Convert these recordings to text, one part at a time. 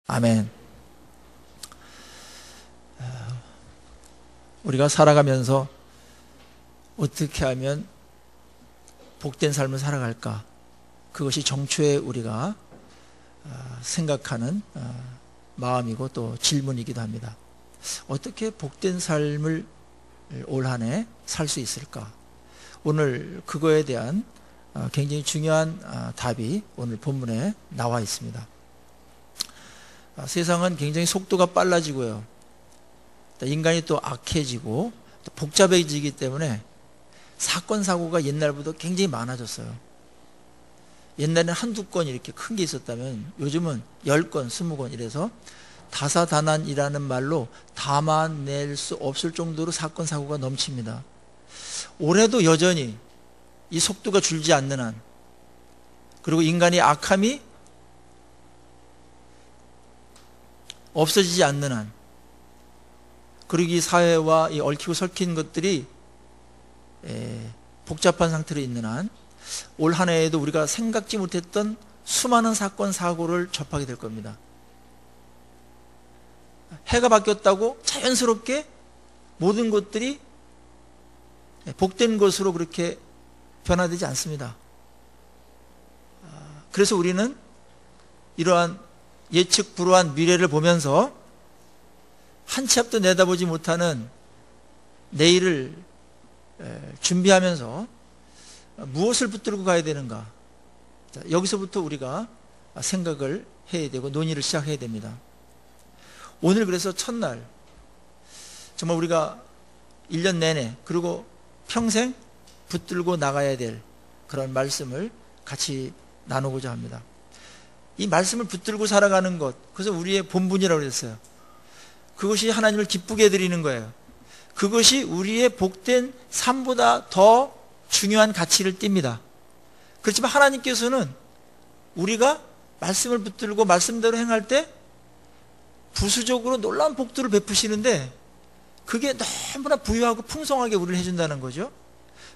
아멘. 우리가 살아가면서 어떻게 하면 복된 삶을 살아갈까? 그것이 정초에 우리가 생각하는 마음이고 또 질문이기도 합니다. 어떻게 복된 삶을 올 한 해 살 수 있을까? 오늘 그거에 대한 굉장히 중요한 답이 오늘 본문에 나와 있습니다. 세상은 굉장히 속도가 빨라지고요. 인간이 또 악해지고 또 복잡해지기 때문에 사건 사고가 옛날보다 굉장히 많아졌어요. 옛날에는 한두 건 이렇게 큰 게 있었다면 요즘은 10건, 20건 이래서 다사다난이라는 말로 담아낼 수 없을 정도로 사건 사고가 넘칩니다. 올해도 여전히 이 속도가 줄지 않는 한, 그리고 인간의 악함이 없어지지 않는 한, 그리고 이 사회와 이 얽히고 설킨 것들이 복잡한 상태로 있는 한, 올 한 해에도 우리가 생각지 못했던 수많은 사건 사고를 접하게 될 겁니다. 해가 바뀌었다고 자연스럽게 모든 것들이 복된 것으로 그렇게 변화되지 않습니다. 그래서 우리는 이러한 예측 불허한 미래를 보면서 한 치 앞도 내다보지 못하는 내일을 준비하면서 무엇을 붙들고 가야 되는가? 여기서부터 우리가 생각을 해야 되고 논의를 시작해야 됩니다. 오늘 그래서 첫날 정말 우리가 1년 내내 그리고 평생 붙들고 나가야 될 그런 말씀을 같이 나누고자 합니다. 이 말씀을 붙들고 살아가는 것, 그것은 우리의 본분이라고 그랬어요. 그것이 하나님을 기쁘게 해드리는 거예요. 그것이 우리의 복된 삶보다 더 중요한 가치를 띱니다. 그렇지만 하나님께서는 우리가 말씀을 붙들고 말씀대로 행할 때 부수적으로 놀라운 복들을 베푸시는데 그게 너무나 부유하고 풍성하게 우리를 해준다는 거죠.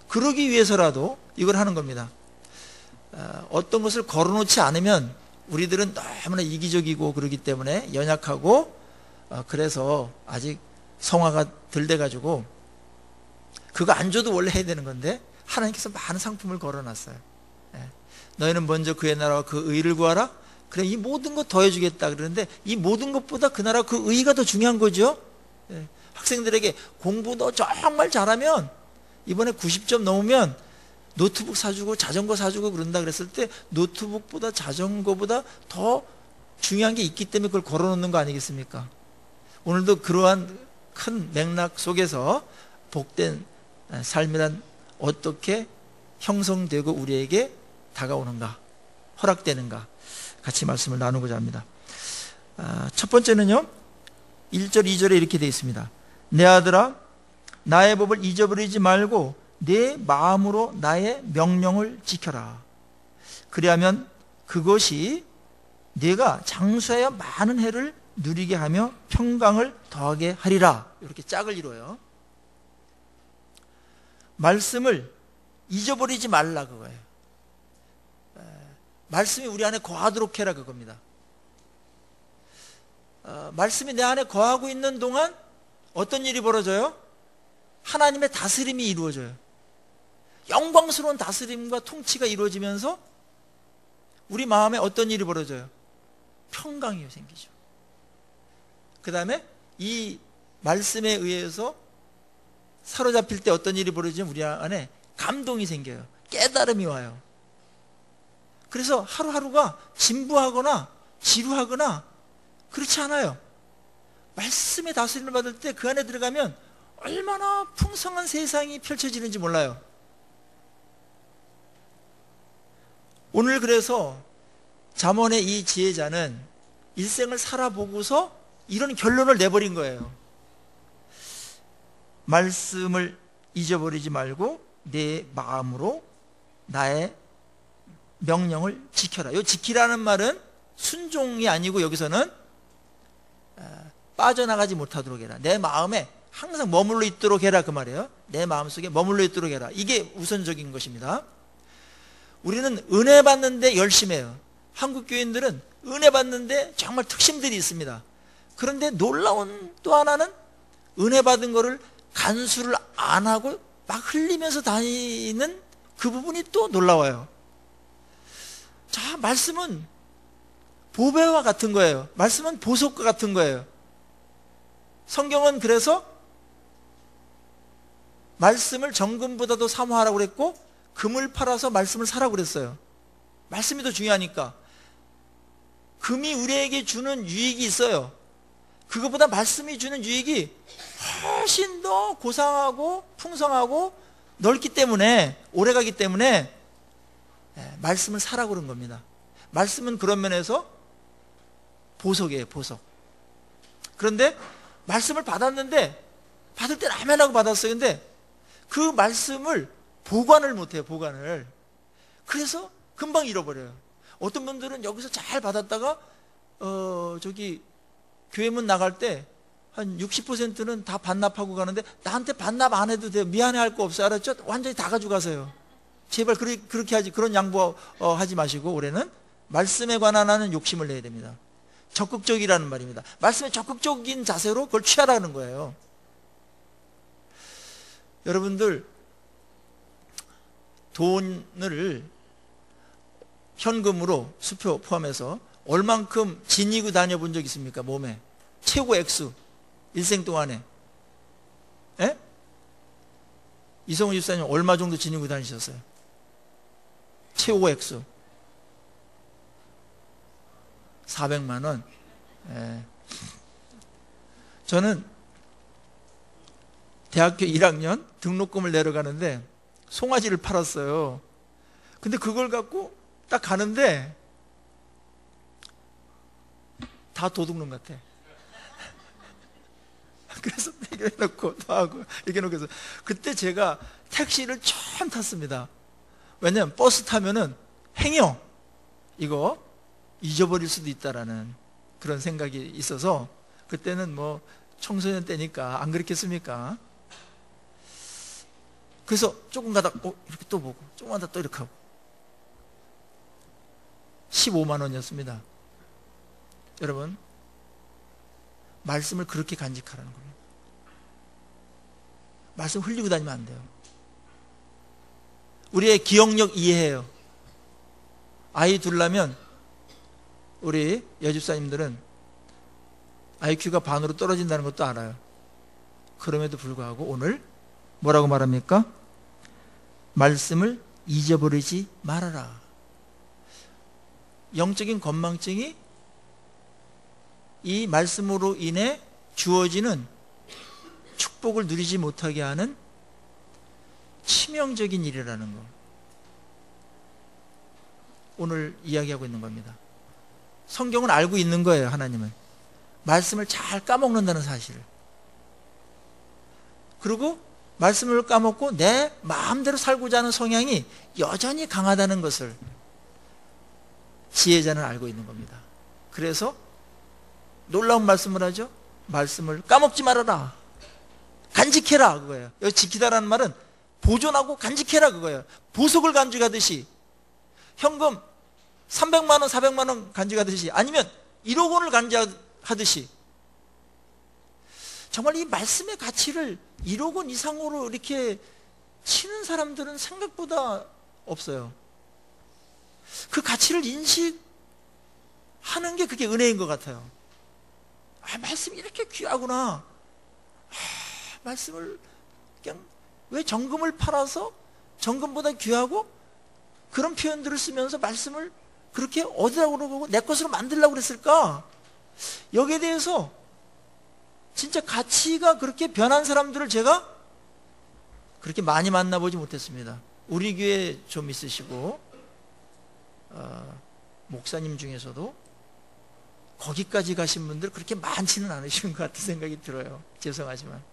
그러기 위해서라도 이걸 하는 겁니다. 어떤 것을 걸어놓지 않으면 우리들은 너무나 이기적이고 그러기 때문에 연약하고 그래서 아직 성화가 덜 돼가지고 그거 안 줘도 원래 해야 되는 건데 하나님께서 많은 상품을 걸어놨어요. 너희는 먼저 그의 나라와 그 의를 구하라. 그래 이 모든 것 더해주겠다 그러는데 이 모든 것보다 그 나라 그 의가 더 중요한 거죠. 학생들에게 공부 너 정말 잘하면 이번에 90점 넘으면 노트북 사주고 자전거 사주고 그런다 그랬을 때 노트북보다 자전거보다 더 중요한 게 있기 때문에 그걸 걸어놓는 거 아니겠습니까? 오늘도 그러한 큰 맥락 속에서 복된 삶이란 어떻게 형성되고 우리에게 다가오는가, 허락되는가 같이 말씀을 나누고자 합니다. 첫 번째는요, 1절, 2절에 이렇게 되어 있습니다. 내 아들아, 나의 법을 잊어버리지 말고 내 마음으로 나의 명령을 지켜라. 그리하면 그것이 네가 장수하여 많은 해를 누리게 하며 평강을 더하게 하리라. 이렇게 짝을 이뤄요. 말씀을 잊어버리지 말라 그거예요. 말씀이 우리 안에 거하도록 해라 그겁니다. 말씀이 내 안에 거하고 있는 동안 어떤 일이 벌어져요? 하나님의 다스림이 이루어져요. 영광스러운 다스림과 통치가 이루어지면서 우리 마음에 어떤 일이 벌어져요? 평강이 생기죠. 그 다음에 이 말씀에 의해서 사로잡힐 때 어떤 일이 벌어지면 우리 안에 감동이 생겨요. 깨달음이 와요. 그래서 하루하루가 진부하거나 지루하거나 그렇지 않아요. 말씀의 다스림을 받을 때 그 안에 들어가면 얼마나 풍성한 세상이 펼쳐지는지 몰라요. 오늘 그래서 잠언의 이 지혜자는 일생을 살아보고서 이런 결론을 내버린 거예요. 말씀을 잊어버리지 말고 내 마음으로 나의 명령을 지켜라. 이 지키라는 말은 순종이 아니고 여기서는 빠져나가지 못하도록 해라. 내 마음에 항상 머물러 있도록 해라 그 말이에요. 내 마음속에 머물러 있도록 해라. 이게 우선적인 것입니다. 우리는 은혜 받는데 열심히 해요. 한국 교인들은 은혜 받는데 정말 특심들이 있습니다. 그런데 놀라운 또 하나는 은혜 받은 거를 간수를 안 하고 막 흘리면서 다니는 그 부분이 또 놀라워요. 자, 말씀은 보배와 같은 거예요. 말씀은 보석과 같은 거예요. 성경은 그래서 말씀을 정금보다도 사모하라고 그랬고 금을 팔아서 말씀을 사라고 그랬어요. 말씀이 더 중요하니까. 금이 우리에게 주는 유익이 있어요. 그것보다 말씀이 주는 유익이 훨씬 더 고상하고 풍성하고 넓기 때문에, 오래가기 때문에 말씀을 사라고 그런 겁니다. 말씀은 그런 면에서 보석이에요, 보석. 그런데 말씀을 받았는데, 받을 때는 아멘하고 받았어요. 근데 그 말씀을 보관을 못해요, 보관을. 그래서 금방 잃어버려요. 어떤 분들은 여기서 잘 받았다가 교회문 나갈 때 한 60%는 다 반납하고 가는데, 나한테 반납 안 해도 돼요, 미안해할 거 없어요, 알았죠? 완전히 다 가져가세요. 제발 그렇게 하지, 그런 양보 하지 마시고 올해는 말씀에 관한 하는 욕심을 내야 됩니다. 적극적이라는 말입니다. 말씀에 적극적인 자세로 그걸 취하라는 거예요. 여러분들, 돈을 현금으로 수표 포함해서 얼만큼 지니고 다녀본 적 있습니까? 몸에 최고 액수, 일생 동안에. 에? 이성우 집사님 얼마 정도 지니고 다니셨어요? 최고 액수 400만 원. 예. 저는 대학교 1학년 등록금을 내러 가는데 송아지를 팔았어요. 근데 그걸 갖고 딱 가는데 다 도둑놈 같아. 그래서 이렇게 해놓고 또 하고 이렇게 해놓고 해서, 그때 제가 택시를 처음 탔습니다. 왜냐면 버스 타면은 행여 이거 잊어버릴 수도 있다라는 그런 생각이 있어서, 그때는 뭐 청소년 때니까 안 그랬겠습니까? 그래서 조금 가다 이렇게 또 보고, 조금 가다 또 이렇게 하고. 15만 원이었습니다. 여러분, 말씀을 그렇게 간직하라는 겁니다. 말씀 흘리고 다니면 안 돼요. 우리의 기억력 이해해요. 아이 둘라면 우리 여집사님들은 IQ가 반으로 떨어진다는 것도 알아요. 그럼에도 불구하고 오늘 뭐라고 말합니까? 말씀을 잊어버리지 말아라. 영적인 건망증이 이 말씀으로 인해 주어지는 축복을 누리지 못하게 하는 치명적인 일이라는 거, 오늘 이야기하고 있는 겁니다. 성경은 알고 있는 거예요. 하나님은 말씀을 잘 까먹는다는 사실을. 그리고 말씀을 까먹고 내 마음대로 살고자 하는 성향이 여전히 강하다는 것을 지혜자는 알고 있는 겁니다. 그래서 놀라운 말씀을 하죠. 말씀을 까먹지 말아라, 간직해라, 그거예요. 여기 지키다라는 말은 보존하고 간직해라, 그거예요. 보석을 간직하듯이, 현금 300만 원, 400만 원 간직하듯이, 아니면 1억 원을 간직하듯이, 정말 이 말씀의 가치를 1억 원 이상으로 이렇게 치는 사람들은 생각보다 없어요. 그 가치를 인식하는 게 그게 은혜인 것 같아요. 아, 말씀이 이렇게 귀하구나. 아, 말씀을 그냥 왜 정금을 팔아서 정금보다 귀하고 그런 표현들을 쓰면서 말씀을 그렇게 어디다 그러고 내 것으로 만들려고 그랬을까? 여기에 대해서 진짜 가치가 그렇게 변한 사람들을 제가 그렇게 많이 만나보지 못했습니다. 우리 교회 좀 있으시고 목사님 중에서도 거기까지 가신 분들 그렇게 많지는 않으신 것 같은 생각이 들어요. 죄송하지만.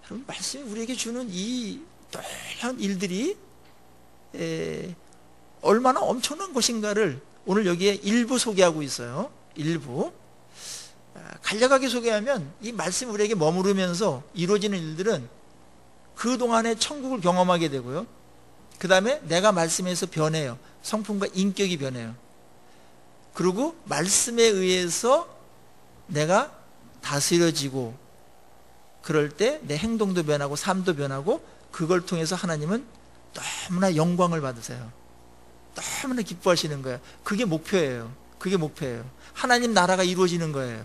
여러분, 말씀이 우리에게 주는 이 놀라운 일들이 얼마나 엄청난 것인가를 오늘 여기에 일부 소개하고 있어요. 일부. 간략하게 소개하면 이 말씀이 우리에게 머무르면서 이루어지는 일들은 그동안에 천국을 경험하게 되고요. 그 다음에 내가 말씀에서 변해요. 성품과 인격이 변해요. 그리고 말씀에 의해서 내가 다스려지고, 그럴 때 내 행동도 변하고 삶도 변하고, 그걸 통해서 하나님은 너무나 영광을 받으세요. 너무나 기뻐하시는 거예요. 그게 목표예요. 그게 목표예요. 하나님 나라가 이루어지는 거예요.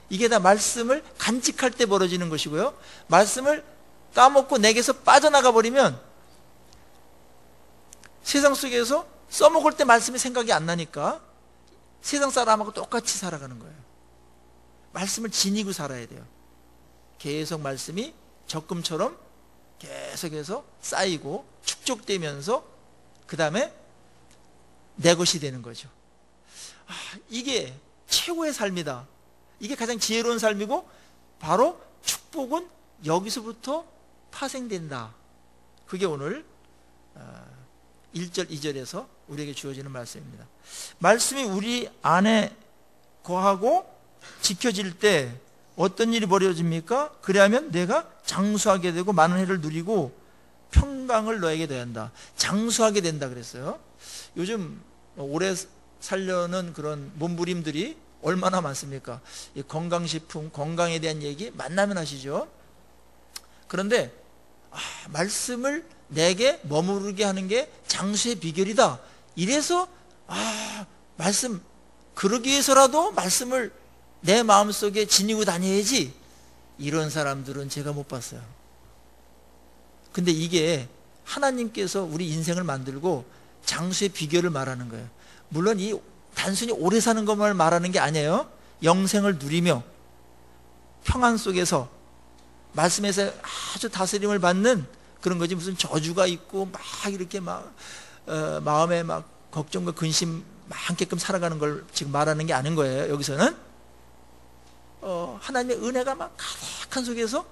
이게 다 말씀을 간직할 때 벌어지는 것이고요. 말씀을 까먹고 내게서 빠져나가 버리면 세상 속에서 써먹을 때 말씀이 생각이 안 나니까 세상 사람하고 똑같이 살아가는 거예요. 말씀을 지니고 살아야 돼요. 계속 말씀이 적금처럼 계속해서 쌓이고 축적되면서 그 다음에 내 것이 되는 거죠. 이게 최고의 삶이다. 이게 가장 지혜로운 삶이고, 바로 축복은 여기서부터 파생된다. 그게 오늘 1절 2절에서 우리에게 주어지는 말씀입니다. 말씀이 우리 안에 거하고 지켜질 때 어떤 일이 벌어집니까? 그래야면 내가 장수하게 되고 많은 해를 누리고 평강을 너에게 더한다. 장수하게 된다 그랬어요. 요즘 오래 살려는 그런 몸부림들이 얼마나 많습니까? 이 건강식품, 건강에 대한 얘기 만나면 하시죠. 그런데 말씀을 내게 머무르게 하는 게 장수의 비결이다. 이래서 말씀, 그러기 위해서라도 말씀을 내 마음속에 지니고 다녀야지, 이런 사람들은 제가 못 봤어요. 근데 이게 하나님께서 우리 인생을 만들고 장수의 비결을 말하는 거예요. 물론 이 단순히 오래 사는 것만 말하는 게 아니에요. 영생을 누리며 평안 속에서 말씀에서 아주 다스림을 받는 그런 거지, 무슨 저주가 있고 막 이렇게 마음에 막 걱정과 근심 많게끔 살아가는 걸 지금 말하는 게 아닌 거예요. 여기서는 하나님의 은혜가 막 가득한 속에서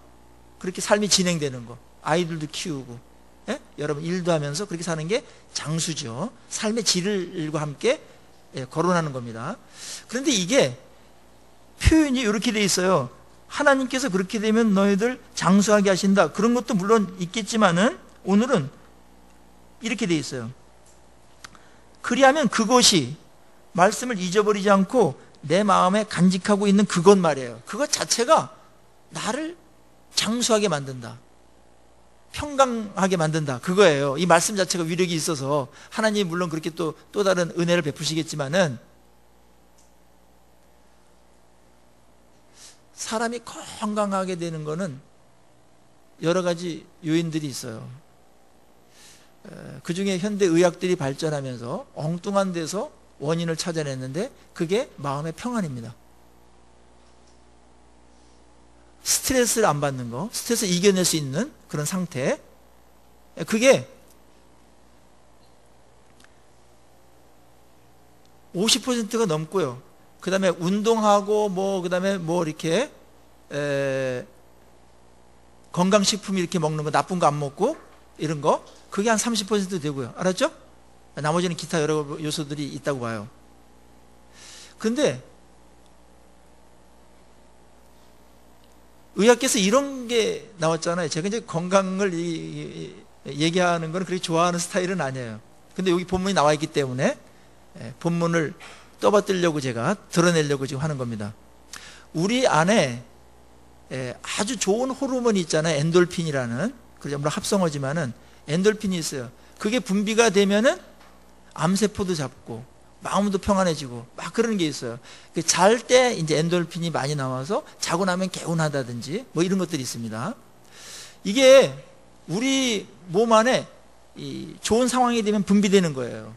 그렇게 삶이 진행되는 거, 아이들도 키우고, 예? 여러분 일도 하면서 그렇게 사는 게 장수죠. 삶의 질과 함께 거론하는 겁니다. 그런데 이게 표현이 이렇게 돼 있어요. 하나님께서 그렇게 되면 너희들 장수하게 하신다. 그런 것도 물론 있겠지만은 오늘은 이렇게 돼 있어요. 그리하면 그것이, 말씀을 잊어버리지 않고 내 마음에 간직하고 있는 그것 말이에요. 그것 자체가 나를 장수하게 만든다. 평강하게 만든다. 그거예요. 이 말씀 자체가 위력이 있어서 하나님이 물론 그렇게 또 다른 은혜를 베푸시겠지만은, 사람이 건강하게 되는 거는 여러 가지 요인들이 있어요. 그 중에 현대 의학들이 발전하면서 엉뚱한 데서 원인을 찾아냈는데 그게 마음의 평안입니다. 스트레스를 안 받는 거, 스트레스를 이겨낼 수 있는 그런 상태, 그게 50%가 넘고요. 그 다음에 운동하고 그 다음에 이렇게 건강식품 이렇게 먹는 거, 나쁜 거 안 먹고 이런 거, 그게 한 30% 되고요. 알았죠? 나머지는 기타 여러 요소들이 있다고 봐요. 근데 의학계에서 이런 게 나왔잖아요. 제가 이제 건강을 얘기하는 거는 그렇게 좋아하는 스타일은 아니에요. 근데 여기 본문이 나와 있기 때문에 본문을 떠받들려고 제가 드러내려고 지금 하는 겁니다. 우리 안에 아주 좋은 호르몬이 있잖아요. 엔돌핀이라는, 그죠? 물론 합성어지만은 엔돌핀이 있어요. 그게 분비가 되면은 암세포도 잡고 마음도 평안해지고 막 그런 게 있어요. 잘 때 이제 엔돌핀이 많이 나와서 자고 나면 개운하다든지 이런 것들이 있습니다. 이게 우리 몸 안에 좋은 상황이 되면 분비되는 거예요.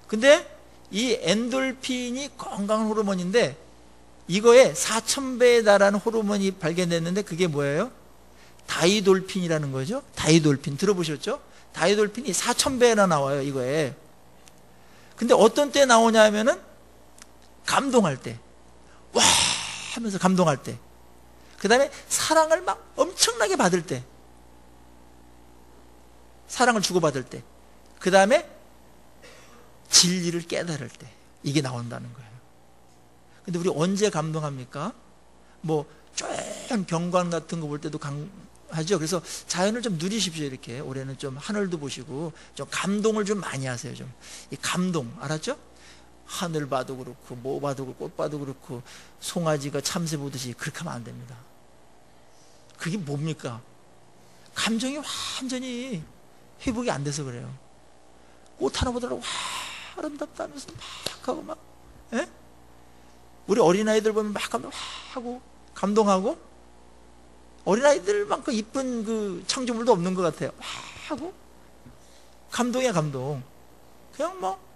근데 이 엔돌핀이 건강 호르몬인데 이거에 4000배에 달하는 호르몬이 발견됐는데 그게 뭐예요? 다이돌핀이라는 거죠. 다이돌핀 들어보셨죠? 다이돌핀이 4000배나 나와요, 이거에. 근데 어떤 때 나오냐 하면은 감동할 때, 와 하면서 감동할 때, 그 다음에 사랑을 막 엄청나게 받을 때, 사랑을 주고받을 때, 그 다음에 진리를 깨달을 때, 이게 나온다는 거예요. 근데 우리 언제 감동합니까? 쫀 경관 같은 거 볼 때도 하죠. 그래서 자연을 좀 누리십시오. 이렇게 올해는 좀 하늘도 보시고 좀 감동을 좀 많이 하세요. 좀 이 감동, 알았죠? 하늘 봐도 그렇고 뭐 봐도 그렇고 꽃 봐도 그렇고 송아지가 참새 보듯이 그렇게 하면 안 됩니다. 그게 뭡니까? 감정이 완전히 회복이 안 돼서 그래요. 꽃 하나 보더라도 와 아름답다 하면서 막 하고 막, 예? 우리 어린아이들 보면 막 하고 감동하고, 어린아이들만큼 이쁜 그 창조물도 없는 것 같아요. 막 하고 감동이야 감동. 그냥 뭐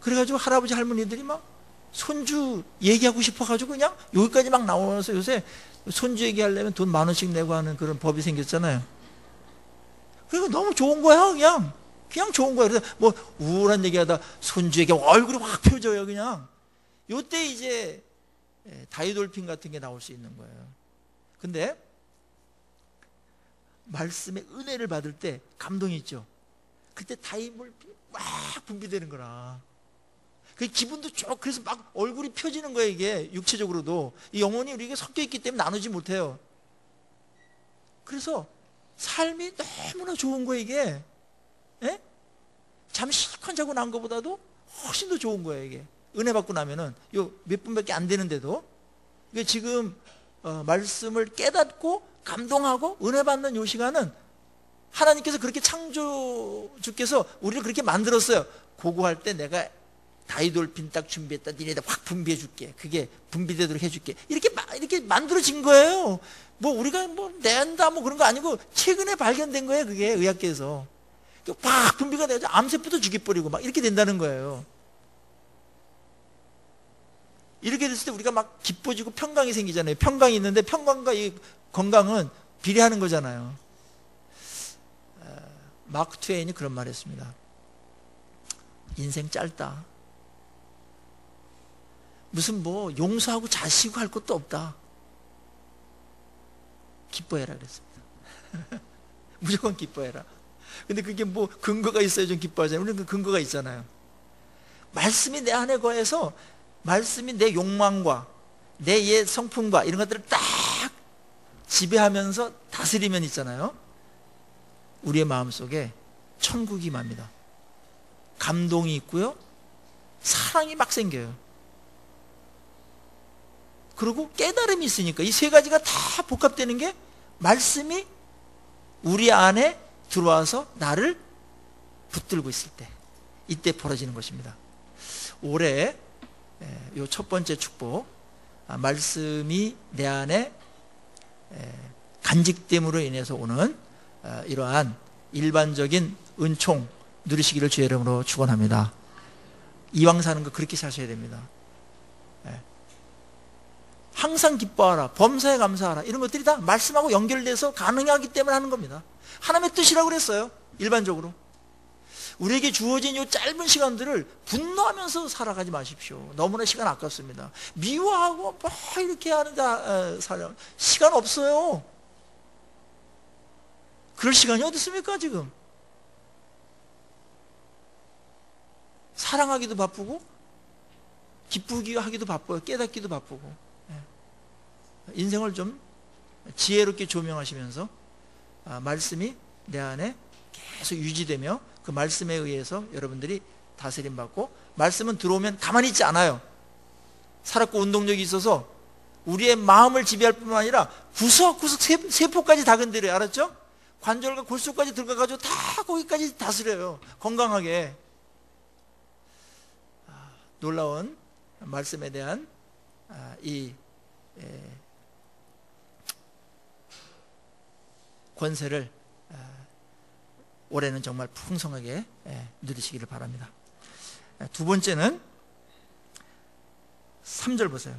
그래가지고 할아버지 할머니들이 막 손주 얘기하고 싶어가지고 그냥 여기까지 막 나오면서, 요새 손주 얘기하려면 돈 10,000원씩 내고 하는 그런 법이 생겼잖아요. 그러니까 너무 좋은 거야. 그냥 좋은 거야. 그래서 뭐 우울한 얘기하다 손주에게 얼굴이 확 펴져요. 그냥 요때 이제 다이돌핀 같은 게 나올 수 있는 거예요. 근데 말씀의 은혜를 받을 때 감동이 있죠. 그때 다이돌핀이 막 분비되는 거라. 그 기분도 좋고, 그래서 막 얼굴이 펴지는 거예요. 이게 육체적으로도. 이 영혼이 우리에게 섞여 있기 때문에 나누지 못해요. 그래서 삶이 너무나 좋은 거예요. 이게, 예? 잠 실컷 자고 난 것보다도 훨씬 더 좋은 거예요. 이게 은혜 받고 나면은 요 몇 분밖에 안 되는데도, 이게 지금 말씀을 깨닫고 감동하고 은혜 받는 요 시간은 하나님께서 그렇게 창조주께서 우리를 그렇게 만들었어요. 그거 할 때 내가 다이돌핀 딱 준비했다. 니네들 확 분비해 줄게. 그게 분비되도록 해줄게. 이렇게 만들어진 거예요. 뭐 우리가 뭐 낸다 뭐 그런 거 아니고 최근에 발견된 거예요. 그게 의학계에서 팍 분비가 돼서 암세포도 죽여버리고 막 이렇게 된다는 거예요. 이렇게 됐을 때 우리가 막 기뻐지고 평강이 생기잖아요. 평강이 있는데 평강과 이 건강은 비례하는 거잖아요. 마크 트웨인이 그런 말 했습니다. 인생 짧다. 무슨 뭐 용서하고 자시고 할 것도 없다. 기뻐해라 그랬습니다. 무조건 기뻐해라. 근데 그게 뭐 근거가 있어야 좀 기뻐하잖아요. 우리는 그 근거가 있잖아요. 말씀이 내 안에 거해서 말씀이 내 욕망과 내 옛 성품과 이런 것들을 딱 지배하면서 다스리면 있잖아요. 우리의 마음속에 천국이 맙니다. 감동이 있고요. 사랑이 막 생겨요. 그리고 깨달음이 있으니까 이 세 가지가 다 복합되는 게 말씀이 우리 안에 들어와서 나를 붙들고 있을 때, 이때 벌어지는 것입니다. 올해 요 첫 번째 축복, 말씀이 내 안에 간직됨으로 인해서 오는 이러한 일반적인 은총 누리시기를 주의 이름으로 축원합니다. 이왕 사는 거 그렇게 사셔야 됩니다. 항상 기뻐하라, 범사에 감사하라, 이런 것들이 다 말씀하고 연결돼서 가능하기 때문에 하는 겁니다. 하나님의 뜻이라고 그랬어요. 일반적으로 우리에게 주어진 이 짧은 시간들을 분노하면서 살아가지 마십시오. 너무나 시간 아깝습니다. 미워하고 뭐 이렇게 하는데 시간 없어요. 그럴 시간이 어디 있습니까 지금? 사랑하기도 바쁘고 기쁘기 하기도 바빠요. 깨닫기도 바쁘고. 인생을 좀 지혜롭게 조명하시면서 말씀이 내 안에 계속 유지되며 그 말씀에 의해서 여러분들이 다스림 받고, 말씀은 들어오면 가만히 있지 않아요. 살았고 운동력이 있어서 우리의 마음을 지배할 뿐만 아니라 구석구석 세포까지 다 건드려요. 알았죠? 관절과 골수까지 들어가가지고 다 거기까지 다스려요. 건강하게. 놀라운 말씀에 대한 이 권세를 올해는 정말 풍성하게 누리시기를 바랍니다. 두 번째는 3절 보세요.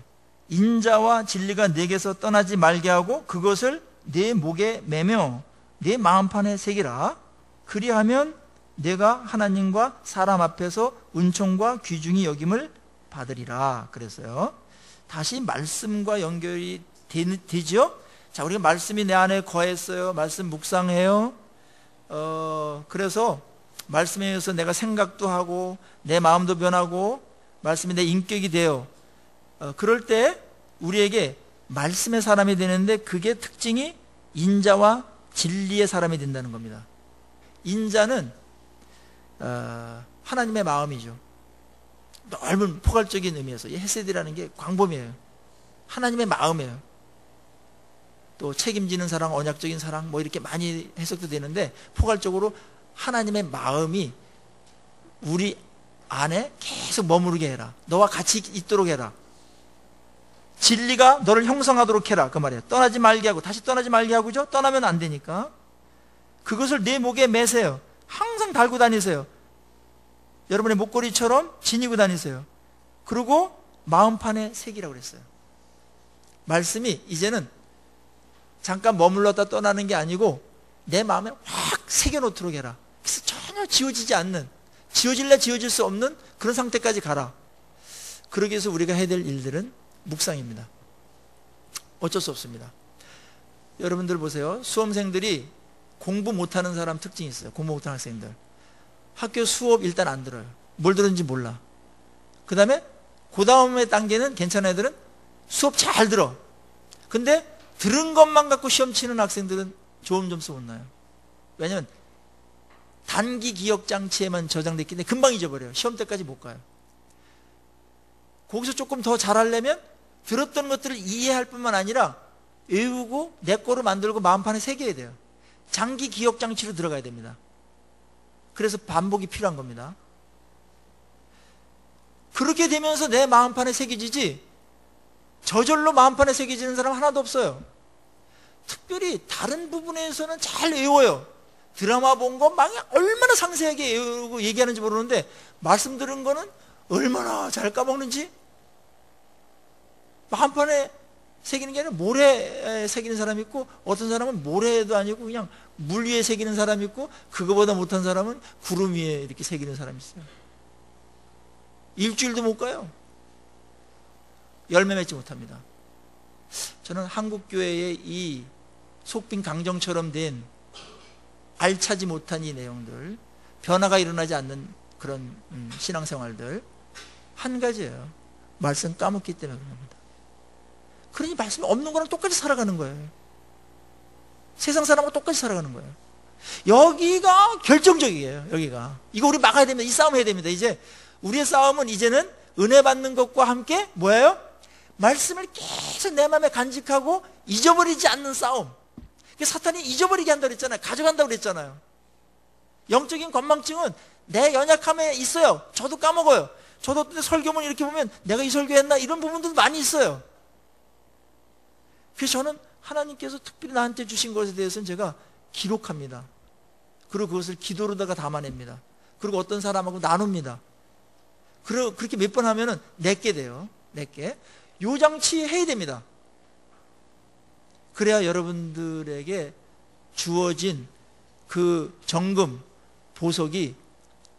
인자와 진리가 내게서 떠나지 말게 하고 그것을 내 목에 매며 내 마음판에 새기라. 그리하면 내가 하나님과 사람 앞에서 은총과 귀중히 여김을 받으리라. 그래서요, 다시 말씀과 연결이 되죠. 자, 우리가 말씀이 내 안에 거했어요. 말씀 묵상해요. 그래서 말씀에 의해서 내가 생각도 하고 내 마음도 변하고 말씀이 내 인격이 돼요. 그럴 때 우리에게 말씀의 사람이 되는데, 그게 특징이 인자와 진리의 사람이 된다는 겁니다. 인자는 하나님의 마음이죠. 넓은 포괄적인 의미에서 이 헤세드라는 게 광범위해요. 하나님의 마음이에요. 또 책임지는 사랑, 언약적인 사랑 뭐 이렇게 많이 해석도 되는데 포괄적으로 하나님의 마음이 우리 안에 계속 머무르게 해라. 너와 같이 있도록 해라. 진리가 너를 형성하도록 해라. 그 말이에요. 떠나지 말게 하고 다시 떠나지 말게 하고죠. 떠나면 안 되니까 그것을 내 목에 매세요. 항상 달고 다니세요. 여러분의 목걸이처럼 지니고 다니세요. 그리고 마음판에 새기라고 그랬어요. 말씀이 이제는 잠깐 머물렀다 떠나는 게 아니고 내 마음에 확 새겨놓도록 해라. 그래서 전혀 지워지지 않는, 지워질래 지워질 수 없는 그런 상태까지 가라. 그러기 위해서 우리가 해야 될 일들은 묵상입니다. 어쩔 수 없습니다. 여러분들 보세요. 수험생들이 공부 못하는 사람 특징이 있어요. 공부 못하는 학생들. 학교 수업 일단 안 들어요. 뭘 들었는지 몰라. 그 다음에 그 다음의 단계는 괜찮은 애들은 수업 잘 들어. 근데 들은 것만 갖고 시험 치는 학생들은 좋은 점수 못 나요. 왜냐면 단기 기억 장치에만 저장됐기 때문에 금방 잊어버려요. 시험 때까지 못 가요. 거기서 조금 더 잘하려면 들었던 것들을 이해할 뿐만 아니라 외우고 내 거로 만들고 마음판에 새겨야 돼요. 장기 기억 장치로 들어가야 됩니다. 그래서 반복이 필요한 겁니다. 그렇게 되면서 내 마음판에 새겨지지 저절로 마음판에 새겨지는 사람 하나도 없어요. 특별히 다른 부분에서는 잘 외워요. 드라마 본 거 막 얼마나 상세하게 외우고 얘기하는지 모르는데 말씀 들은 거는 얼마나 잘 까먹는지. 마음판에 새기는 게 아니라 모래에 새기는 사람이 있고 어떤 사람은 모래도 아니고 그냥 물 위에 새기는 사람이 있고 그거보다 못한 사람은 구름 위에 이렇게 새기는 사람이 있어요. 일주일도 못 가요. 열매 맺지 못합니다. 저는 한국교회의 이 속빈 강정처럼 된 알차지 못한 이 내용들, 변화가 일어나지 않는 그런 신앙생활들 한 가지예요. 말씀 까먹기 때문에 그런 겁니다. 그러니 말씀이 없는 거랑 똑같이 살아가는 거예요. 세상 사람하고 똑같이 살아가는 거예요. 여기가 결정적이에요. 여기가. 이거 우리 막아야 됩니다. 이 싸움 해야 됩니다. 이제 우리의 싸움은 이제는 은혜 받는 것과 함께 뭐예요? 말씀을 계속 내 마음에 간직하고 잊어버리지 않는 싸움. 사탄이 잊어버리게 한다고 그랬잖아요. 가져간다고 그랬잖아요. 영적인 건망증은 내 연약함에 있어요. 저도 까먹어요. 저도 어떤 설교문 이렇게 보면 내가 이 설교했나 이런 부분들도 많이 있어요. 그래서 저는 하나님께서 특별히 나한테 주신 것에 대해서는 제가 기록합니다. 그리고 그것을 기도로다가 담아냅니다. 그리고 어떤 사람하고 나눕니다. 그리고 그렇게 몇 번 하면은 내게 돼요. 내게. 요 장치 해야 됩니다. 그래야 여러분들에게 주어진 그 정금, 보석이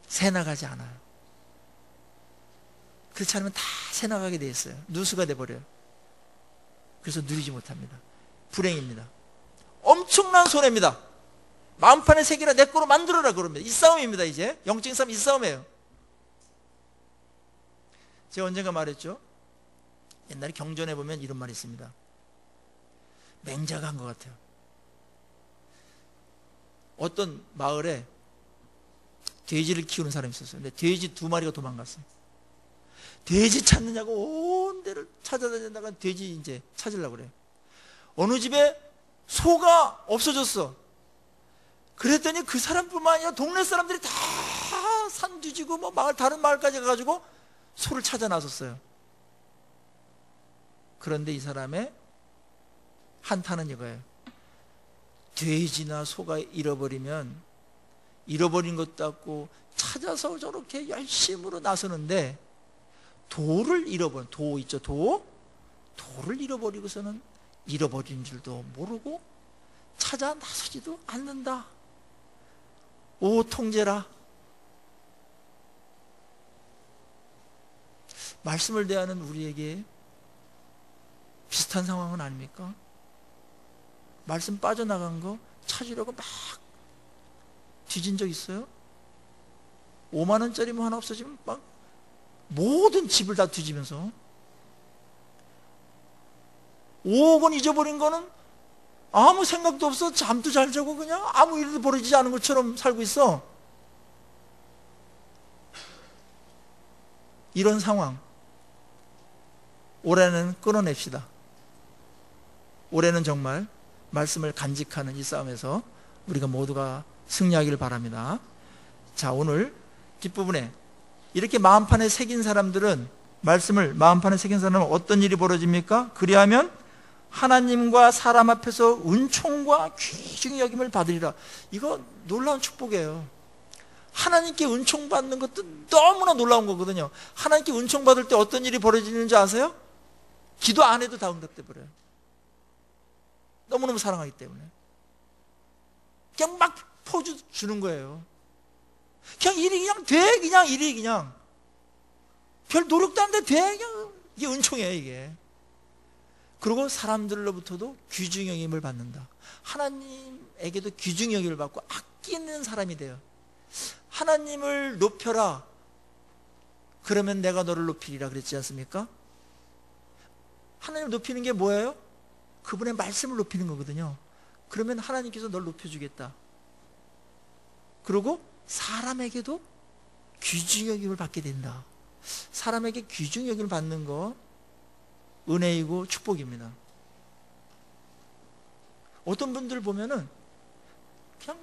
새나가지 않아요. 그렇지 않으면 다 새나가게 돼 있어요. 누수가 돼버려요. 그래서 누리지 못합니다. 불행입니다. 엄청난 손해입니다. 마음판에 새기라 내 거로 만들어라 그럽니다. 이 싸움입니다. 이제 영적인 싸움, 이 싸움이에요. 제가 언젠가 말했죠. 옛날에 경전에 보면 이런 말이 있습니다. 맹자가 한 것 같아요. 어떤 마을에 돼지를 키우는 사람이 있었어요. 근데 돼지 2마리가 도망갔어요. 돼지 찾느냐고 온 데를 찾아다니다가 돼지 이제 찾으려고 그래요. 어느 집에 소가 없어졌어. 그랬더니 그 사람뿐만 아니라 동네 사람들이 다 산 뒤지고 뭐 마을, 다른 마을까지 가가지고 소를 찾아 나섰어요. 그런데 이 사람의 한탄은 이거예요. 돼지나 소가 잃어버리면 잃어버린 것도 없고 찾아서 저렇게 열심으로 나서는데 도를 잃어버린, 도 있죠, 도? 도를 잃어버리고서는 잃어버린 줄도 모르고 찾아 나서지도 않는다. 오 통제라. 말씀을 대하는 우리에게 비슷한 상황은 아닙니까? 말씀 빠져나간 거 찾으려고 막 뒤진 적 있어요? 5만 원짜리 뭐 하나 없어지면 막 모든 집을 다 뒤지면서 5억 원 잊어버린 거는 아무 생각도 없어. 잠도 잘 자고 그냥 아무 일도 벌어지지 않은 것처럼 살고 있어. 이런 상황 올해는 끊어냅시다. 올해는 정말 말씀을 간직하는 이 싸움에서 우리가 모두가 승리하기를 바랍니다. 자, 오늘 뒷부분에 이렇게 마음판에 새긴 사람들은, 말씀을 마음판에 새긴 사람은 어떤 일이 벌어집니까? 그리하면 하나님과 사람 앞에서 은총과 귀중히 여김을 받으리라. 이거 놀라운 축복이에요. 하나님께 은총 받는 것도 너무나 놀라운 거거든요. 하나님께 은총 받을 때 어떤 일이 벌어지는지 아세요? 기도 안 해도 다 응답돼 버려요. 너무너무 사랑하기 때문에. 그냥 막 포주 주는 거예요. 그냥 일이 그냥 돼. 그냥 일이 그냥 별 노력도 안 돼. 돼. 그냥 이게 은총이에요, 이게. 그리고 사람들로부터도 귀중히 여김을 받는다. 하나님에게도 귀중히 여김을 받고 아끼는 사람이 돼요. 하나님을 높여라. 그러면 내가 너를 높이리라 그랬지 않습니까? 하나님을 높이는 게 뭐예요? 그분의 말씀을 높이는 거거든요. 그러면 하나님께서 널 높여주겠다. 그리고 사람에게도 귀중히 여김을 받게 된다. 사람에게 귀중히 여김을 받는 거 은혜이고 축복입니다. 어떤 분들 보면은 그냥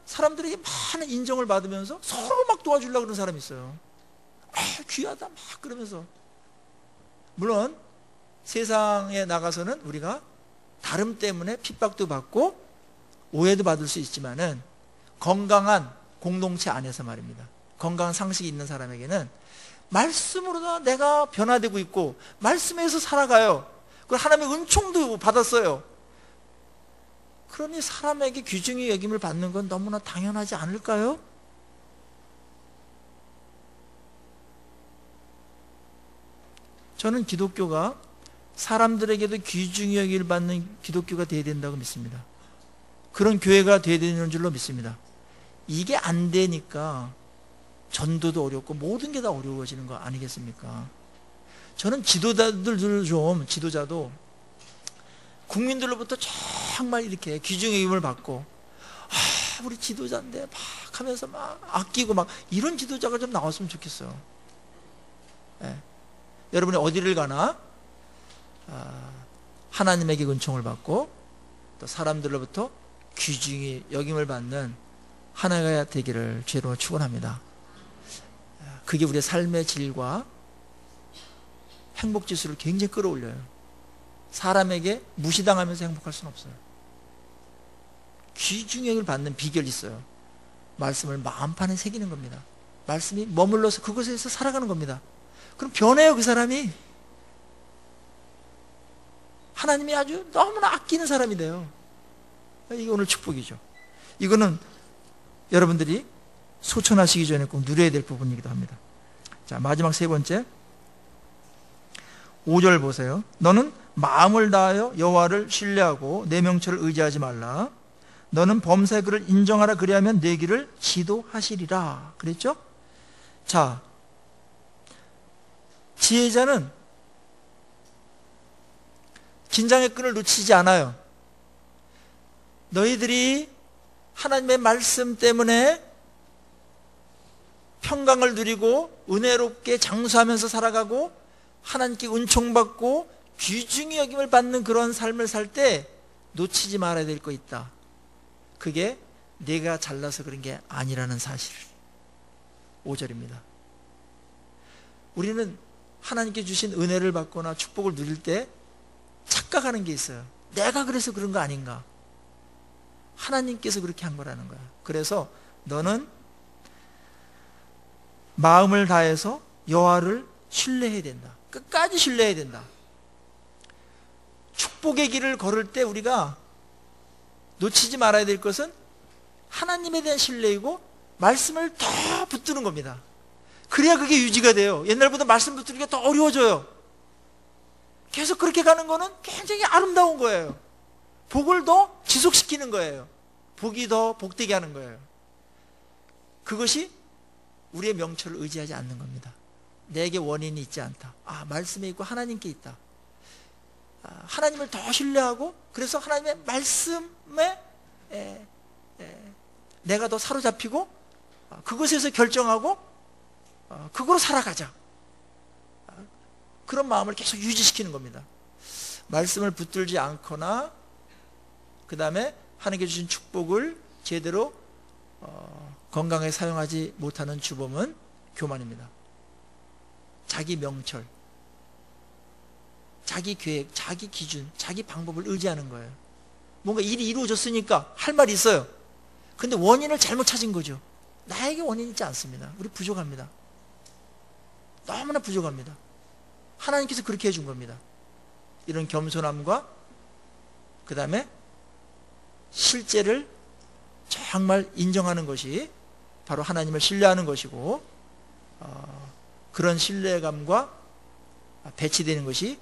사람들에게 많은 인정을 받으면서 서로 막 도와주려고 그러는 사람이 있어요. 귀하다 막 그러면서. 물론 세상에 나가서는 우리가 다름 때문에 핍박도 받고 오해도 받을 수 있지만은 건강한 공동체 안에서 말입니다. 건강한 상식이 있는 사람에게는 말씀으로 내가 변화되고 있고 말씀에서 살아가요. 그리고 하나님의 은총도 받았어요. 그러니 사람에게 귀중히 여김을 받는 건 너무나 당연하지 않을까요? 저는 기독교가 사람들에게도 귀중히 여김을 받는 기독교가 되어야 된다고 믿습니다. 그런 교회가 되어야 되는 줄로 믿습니다. 이게 안 되니까 전도도 어렵고 모든 게 다 어려워지는 거 아니겠습니까? 저는 지도자도 국민들로부터 정말 이렇게 귀중히 여김을 받고, 우리 지도자인데 막 하면서 막 아끼고 막 이런 지도자가 좀 나왔으면 좋겠어요. 네. 여러분이 어디를 가나 하나님에게 은총을 받고 또 사람들로부터 귀중히 여김을 받는 하나가 되기를 주로 축원합니다. 그게 우리의 삶의 질과 행복지수를 굉장히 끌어올려요. 사람에게 무시당하면서 행복할 수는 없어요. 귀중히 여김을 받는 비결이 있어요. 말씀을 마음판에 새기는 겁니다. 말씀이 머물러서 그곳에서 살아가는 겁니다. 그럼 변해요, 그 사람이. 하나님이 아주 너무나 아끼는 사람이 돼요. 이게 오늘 축복이죠. 이거는 여러분들이 소천하시기 전에 꼭 누려야 될 부분이기도 합니다. 자, 마지막 세 번째 5절 보세요. 너는 마음을 다하여 여호와를 신뢰하고 내 명철을 의지하지 말라. 너는 범사의 그를 인정하라. 그리하면 내 길을 지도하시리라. 그랬죠? 자, 지혜자는 긴장의 끈을 놓치지 않아요. 너희들이 하나님의 말씀 때문에 평강을 누리고 은혜롭게 장수하면서 살아가고 하나님께 은총받고 귀중히 여김을 받는 그런 삶을 살 때 놓치지 말아야 될 거 있다. 그게 내가 잘나서 그런 게 아니라는 사실. 5절입니다. 우리는 하나님께 주신 은혜를 받거나 축복을 누릴 때 착각하는 게 있어요. 내가 그래서 그런 거 아닌가? 하나님께서 그렇게 한 거라는 거야. 그래서 너는 마음을 다해서 여호와를 신뢰해야 된다. 끝까지 신뢰해야 된다. 축복의 길을 걸을 때 우리가 놓치지 말아야 될 것은 하나님에 대한 신뢰이고 말씀을 더 붙드는 겁니다. 그래야 그게 유지가 돼요. 옛날보다 말씀 붙들기가 더 어려워져요. 계속 그렇게 가는 거는 굉장히 아름다운 거예요. 복을 더 지속시키는 거예요. 복이 더 복되게 하는 거예요. 그것이 우리의 명철을 의지하지 않는 겁니다. 내게 원인이 있지 않다. 말씀에 있고 하나님께 있다. 하나님을 더 신뢰하고 그래서 하나님의 말씀에 내가 더 사로잡히고 그것에서 결정하고 그거로 살아가자. 그런 마음을 계속 유지시키는 겁니다. 말씀을 붙들지 않거나 그 다음에 하나님께 주신 축복을 제대로 건강하게 사용하지 못하는 주범은 교만입니다. 자기 명철, 자기 계획, 자기 기준, 자기 방법을 의지하는 거예요. 뭔가 일이 이루어졌으니까 할 말이 있어요. 근데 원인을 잘못 찾은 거죠. 나에게 원인이 있지 않습니다. 우리 부족합니다. 너무나 부족합니다. 하나님께서 그렇게 해준 겁니다. 이런 겸손함과 그 다음에 실제를 정말 인정하는 것이 바로 하나님을 신뢰하는 것이고, 그런 신뢰감과 배치되는 것이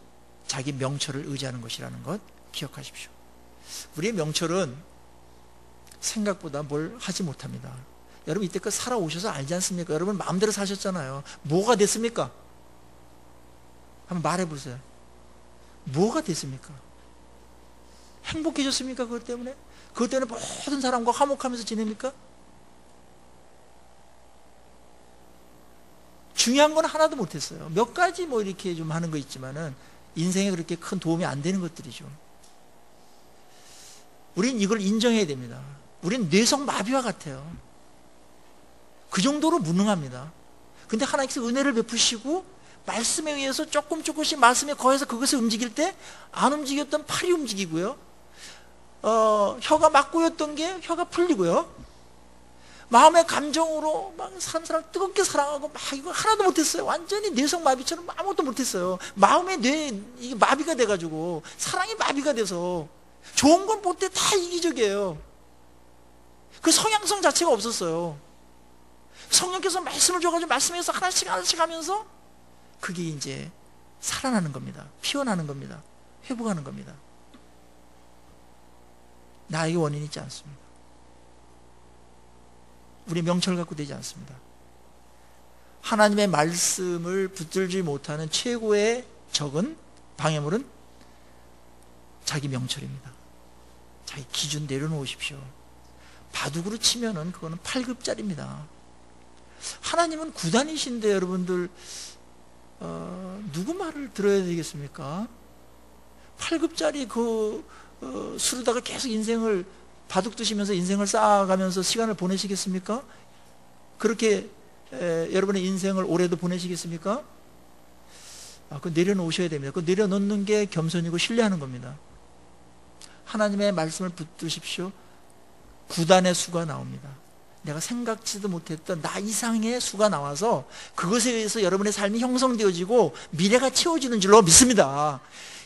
자기 명철을 의지하는 것이라는 것 기억하십시오. 우리의 명철은 생각보다 뭘 하지 못합니다. 여러분 이때껏 살아오셔서 알지 않습니까? 여러분 마음대로 사셨잖아요. 뭐가 됐습니까? 한번 말해보세요. 뭐가 됐습니까? 행복해졌습니까? 그것 때문에? 그것 때문에 모든 사람과 화목하면서 지냅니까? 중요한 건 하나도 못했어요. 몇 가지 뭐 이렇게 좀 하는 거 있지만은 인생에 그렇게 큰 도움이 안 되는 것들이죠. 우린 이걸 인정해야 됩니다. 우린 뇌성 마비와 같아요. 그 정도로 무능합니다. 근데 하나님께서 은혜를 베푸시고 말씀에 의해서 조금씩 말씀에 거해서 그것을 움직일 때 안 움직였던 팔이 움직이고요. 혀가 막 꼬였던 게 혀가 풀리고요. 마음의 감정으로 막 사람 뜨겁게 사랑하고 막 이거 하나도 못했어요. 완전히 뇌성 마비처럼 아무것도 못했어요. 마음의 이게 마비가 돼가지고 사랑이 마비가 돼서 좋은 건 못해 다 이기적이에요. 그 성향성 자체가 없었어요. 성령께서 말씀을 줘가지고 말씀에서 하나씩 하면서 그게 이제 살아나는 겁니다. 피어나는 겁니다. 회복하는 겁니다. 나에게 원인이 있지 않습니다. 우리 명철 갖고 되지 않습니다. 하나님의 말씀을 붙들지 못하는 최고의 적은, 방해물은 자기 명철입니다. 자기 기준 내려놓으십시오. 바둑으로 치면은 그거는 8급짜리입니다. 하나님은 9단이신데 여러분들 누구 말을 들어야 되겠습니까? 8급짜리 수로다가 계속 인생을 바둑 두시면서 인생을 쌓아가면서 시간을 보내시겠습니까? 그렇게 여러분의 인생을 올해도 보내시겠습니까? 그거 내려놓으셔야 됩니다. 그거 내려놓는 게 겸손이고 신뢰하는 겁니다. 하나님의 말씀을 붙드십시오. 9단의 수가 나옵니다. 내가 생각지도 못했던 나 이상의 수가 나와서 그것에 의해서 여러분의 삶이 형성되어지고 미래가 채워지는 줄로 믿습니다.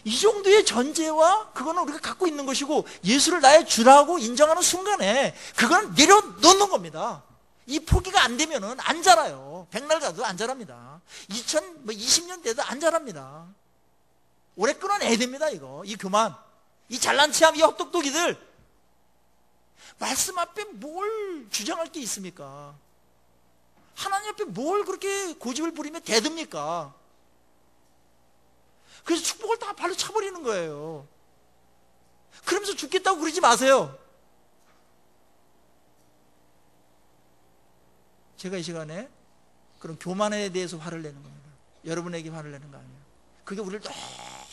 이 정도의 전제와 그거는 우리가 갖고 있는 것이고 예수를 나의 주라고 인정하는 순간에 그건 내려놓는 겁니다. 이 포기가 안 되면은 안 자라요. 백날 가도 안 자랍니다. 2020년 돼도 안 자랍니다. 오래 끊어내야 됩니다. 이 교만, 이 잘난 체함, 이 헛똑똑이들. 말씀 앞에 뭘 주장할 게 있습니까? 하나님 앞에 뭘 그렇게 고집을 부리며 대듭니까? 그래서 축복을 다 발로 차버리는 거예요. 그러면서 죽겠다고 그러지 마세요. 제가 이 시간에 그런 교만에 대해서 화를 내는 겁니다. 여러분에게 화를 내는 거 아니에요. 그게 우리를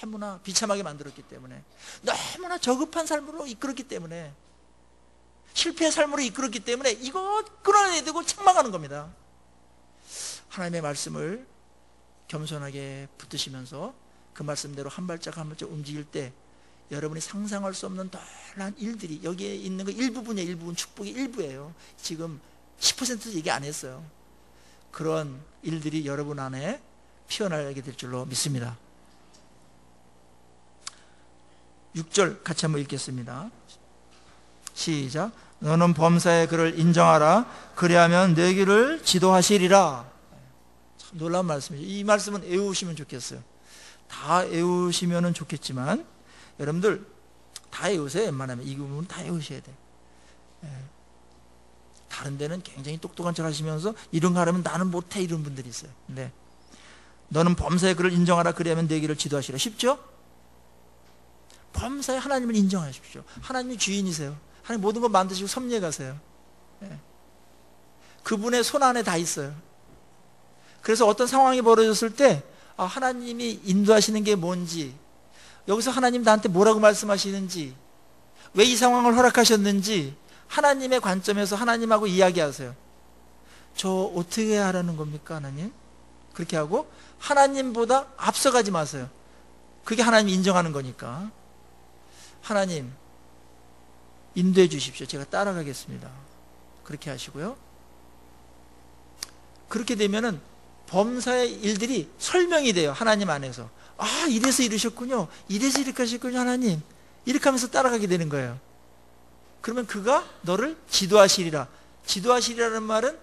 너무나 비참하게 만들었기 때문에, 너무나 저급한 삶으로 이끌었기 때문에, 실패의 삶으로 이끌었기 때문에 이거 끊어내야 되고 책망하는 겁니다. 하나님의 말씀을 겸손하게 붙드시면서 그 말씀대로 한 발짝 한 발짝 움직일 때 여러분이 상상할 수 없는 놀라운 일들이, 여기에 있는 거 일부분이에요. 일부분, 축복의 일부예요. 지금 10%도 얘기 안 했어요. 그런 일들이 여러분 안에 피어나게 될 줄로 믿습니다. 6절 같이 한번 읽겠습니다. 시작. 너는 범사의 그를 인정하라. 그리하면 내 길을 지도하시리라. 참 놀라운 말씀이죠. 이 말씀은 외우시면 좋겠어요. 다 외우시면 좋겠지만 여러분들 다 외우세요. 웬만하면 이 부분 다 외우셔야 돼요. 다른 데는 굉장히 똑똑한 척 하시면서 이런 거 하려면 나는 못해 이런 분들이 있어요. 근데 너는 범사의 그를 인정하라. 그리하면 내 길을 지도하시라. 쉽죠? 범사의 하나님을 인정하십시오. 하나님이 주인이세요. 하나님 모든 것 만드시고 섭리해 가세요. 그분의 손 안에 다 있어요. 그래서 어떤 상황이 벌어졌을 때 하나님이 인도하시는 게 뭔지, 여기서 하나님 나한테 뭐라고 말씀하시는지, 왜 이 상황을 허락하셨는지 하나님의 관점에서 하나님하고 이야기하세요. 저 어떻게 하라는 겁니까, 하나님? 그렇게 하고 하나님보다 앞서가지 마세요. 그게 하나님이 인정하는 거니까. 하나님, 인도해 주십시오. 제가 따라가겠습니다. 그렇게 하시고요. 그렇게 되면은 범사의 일들이 설명이 돼요. 하나님 안에서. 이래서 이러셨군요. 이래서 이렇게 하셨군요, 하나님. 이렇게 하면서 따라가게 되는 거예요. 그러면 그가 너를 지도하시리라. 지도하시리라는 말은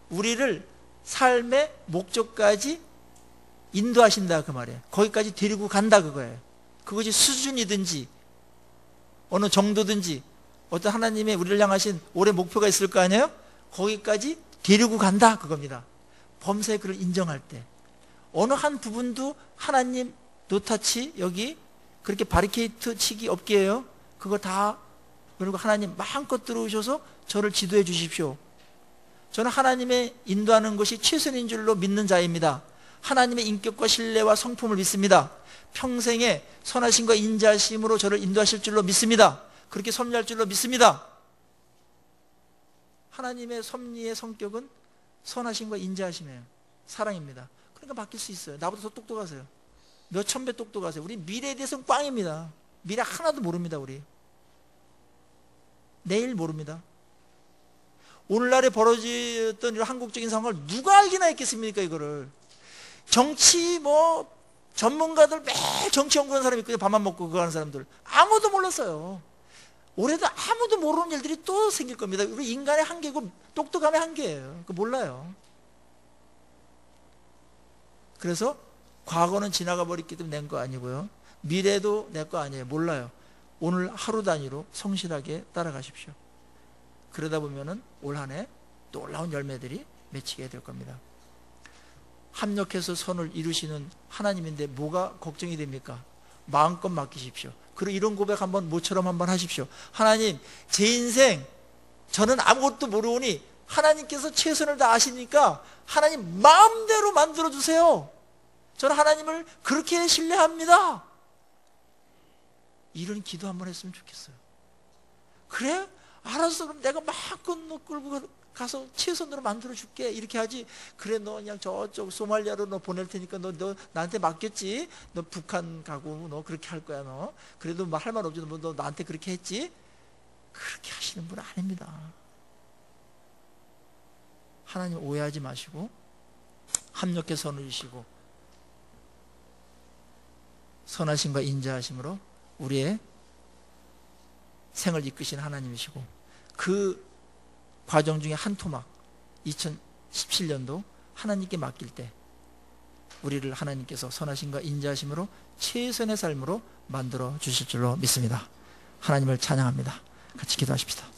우리를 삶의 목적까지 인도하신다 그 말이에요. 거기까지 데리고 간다 그거예요. 그것이 수준이든지 어느 정도든지 어떤 하나님의 우리를 향하신 올해 목표가 있을 거 아니에요? 거기까지 데리고 간다 그겁니다. 범사에 그를 인정할 때 어느 한 부분도 하나님 노타치 여기 그렇게 바리케이트 치기 없게 해요. 그거 다 그리고 하나님 마음껏 들어오셔서 저를 지도해 주십시오. 저는 하나님의 인도하는 것이 최선인 줄로 믿는 자입니다. 하나님의 인격과 신뢰와 성품을 믿습니다. 평생에 선하심과 인자하심으로 저를 인도하실 줄로 믿습니다. 그렇게 섭리할 줄로 믿습니다. 하나님의 섭리의 성격은 선하심과 인자하심이에요. 사랑입니다. 그러니까 바뀔 수 있어요. 나보다 더 똑똑하세요. 몇천 배 똑똑하세요. 우리 미래에 대해서는 꽝입니다. 미래 하나도 모릅니다. 우리 내일 모릅니다. 오늘날에 벌어졌던 이런 한국적인 상황을 누가 알기나 했겠습니까? 이거를 정치 전문가들 매일 정치 연구하는 사람이 있거든요. 밥만 먹고 그거 하는 사람들 아무도 몰랐어요. 올해도 아무도 모르는 일들이 또 생길 겁니다. 우리 인간의 한계고 똑똑함의 한계예요. 그 몰라요. 그래서 과거는 지나가 버렸기 때문에 낸 거 아니고요. 미래도 내 거 아니에요. 몰라요. 오늘 하루 단위로 성실하게 따라가십시오. 그러다 보면은 올 한 해 놀라운 열매들이 맺히게 될 겁니다. 합력해서 선을 이루시는 하나님인데 뭐가 걱정이 됩니까? 마음껏 맡기십시오. 그리고 이런 고백 한번 모처럼 한번 하십시오. 하나님, 제 인생 저는 아무것도 모르오니 하나님께서 최선을 다하시니까 하나님 마음대로 만들어주세요. 저는 하나님을 그렇게 신뢰합니다. 이런 기도 한번 했으면 좋겠어요. 그래? 알았어. 그럼 내가 마음껏 너 끌고 가서 최선으로 만들어줄게. 이렇게 하지. 그래, 너 그냥 저쪽 소말리아로 너 보낼 테니까 너 나한테 맡겼지. 너 북한 가고 너 그렇게 할 거야. 너 그래도 뭐 할 말 없지. 너 나한테 그렇게 했지. 그렇게 하시는 분 아닙니다. 하나님 오해하지 마시고 합력해 선을 주시고 선하심과 인자하심으로 우리의 생을 이끄신 하나님이시고 그 과정 중에 한 토막 2017년도 하나님께 맡길 때 우리를 하나님께서 선하심과 인자하심으로 최선의 삶으로 만들어 주실 줄로 믿습니다. 하나님을 찬양합니다. 같이 기도하십시다.